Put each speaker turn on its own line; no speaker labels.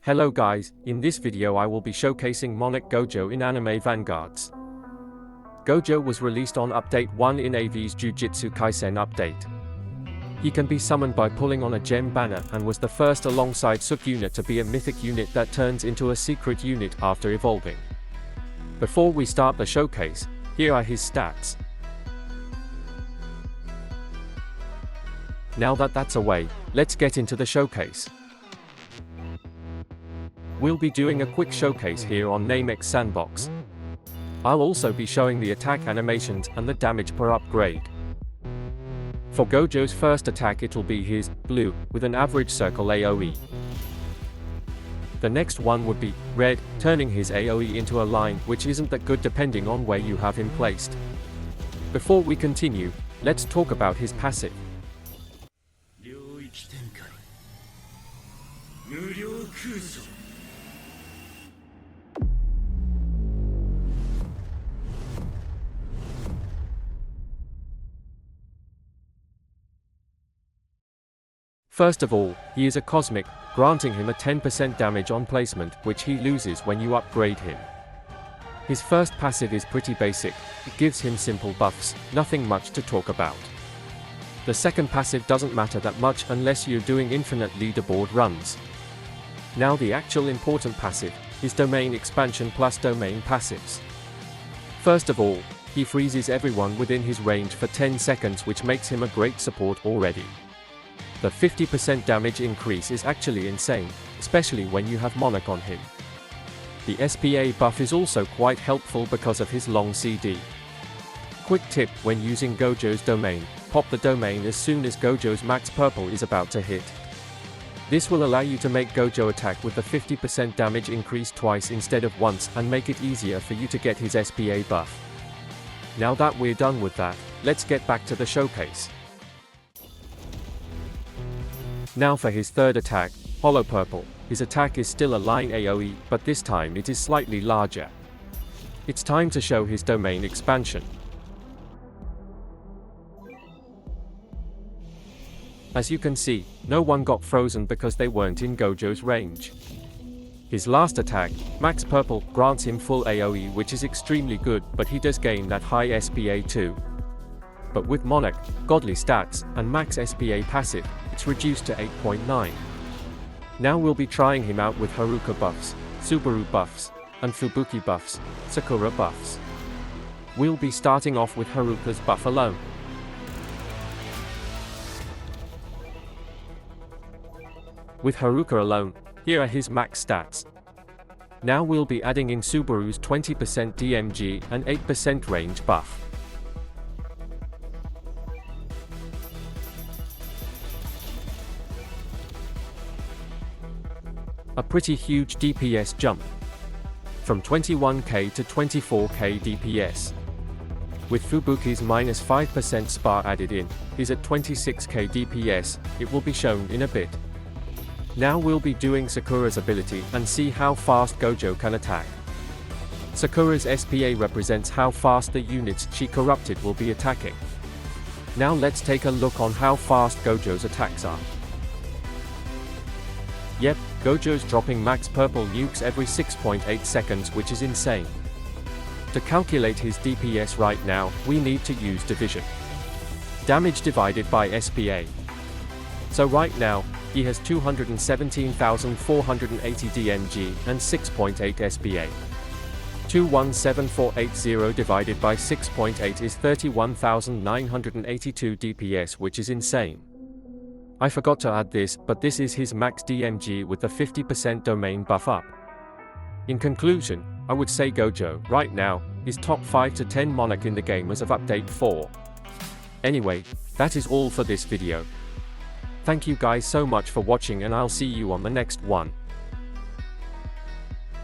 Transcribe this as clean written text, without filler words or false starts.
Hello guys, in this video I will be showcasing Monarch Gojo in Anime Vanguards. Gojo was released on Update 1 in AV's Jujutsu Kaisen update. He can be summoned by pulling on a gem banner and was the first alongside Suk unit to be a mythic unit that turns into a secret unit after evolving. Before we start the showcase, here are his stats. Now that that's away, let's get into the showcase. We'll be doing a quick showcase here on Namex Sandbox. I'll also be showing the attack animations and the damage per upgrade. For Gojo's first attack it'll be his blue, with an average circle AoE. The next one would be red, turning his AoE into a line, which isn't that good depending on where you have him placed. Before we continue, let's talk about his passive. First of all, he is a cosmic, granting him a 10% damage on placement, which he loses when you upgrade him. His first passive is pretty basic, it gives him simple buffs, nothing much to talk about. The second passive doesn't matter that much unless you're doing infinite leaderboard runs. Now the actual important passive, is domain expansion plus domain passives. First of all, he freezes everyone within his range for 10 seconds, which makes him a great support already. The 50% damage increase is actually insane, especially when you have Monarch on him. The SPA buff is also quite helpful because of his long CD. Quick tip: when using Gojo's domain, pop the domain as soon as Gojo's max purple is about to hit. This will allow you to make Gojo attack with the 50% damage increase twice instead of once and make it easier for you to get his SPA buff. Now that we're done with that, let's get back to the showcase. Now for his third attack, Hollow Purple. His attack is still a line AoE, but this time it is slightly larger. It's time to show his domain expansion. As you can see, no one got frozen because they weren't in Gojo's range. His last attack, Max Purple, grants him full AoE, which is extremely good, but he does gain that high SPA too. But with Monarch, godly stats, and max SPA passive, it's reduced to 8.9. Now we'll be trying him out with Haruka buffs, Subaru buffs, and Fubuki buffs, Sakura buffs. We'll be starting off with Haruka's buff alone. With Haruka alone, here are his max stats. Now we'll be adding in Subaru's 20% DMG and 8% range buff. A pretty huge DPS jump, from 21k to 24k DPS. With Fubuki's minus 5% SPA added in, he's at 26k DPS, it will be shown in a bit. Now we'll be doing Sakura's ability and see how fast Gojo can attack. Sakura's SPA represents how fast the units she corrupted will be attacking. Now let's take a look on how fast Gojo's attacks are. Yep, Gojo's dropping max purple nukes every 6.8 seconds, which is insane. To calculate his DPS right now, we need to use division. Damage divided by SPA. So right now, he has 217,480 DMG and 6.8 SPA. 217480 divided by 6.8 is 31,982 DPS, which is insane. I forgot to add this, but this is his max DMG with the 50% domain buff up. In conclusion, I would say Gojo, right now, is top 5 to 10 Monarch in the game as of Update 4. Anyway, that is all for this video. Thank you guys so much for watching, and I'll see you on the next one.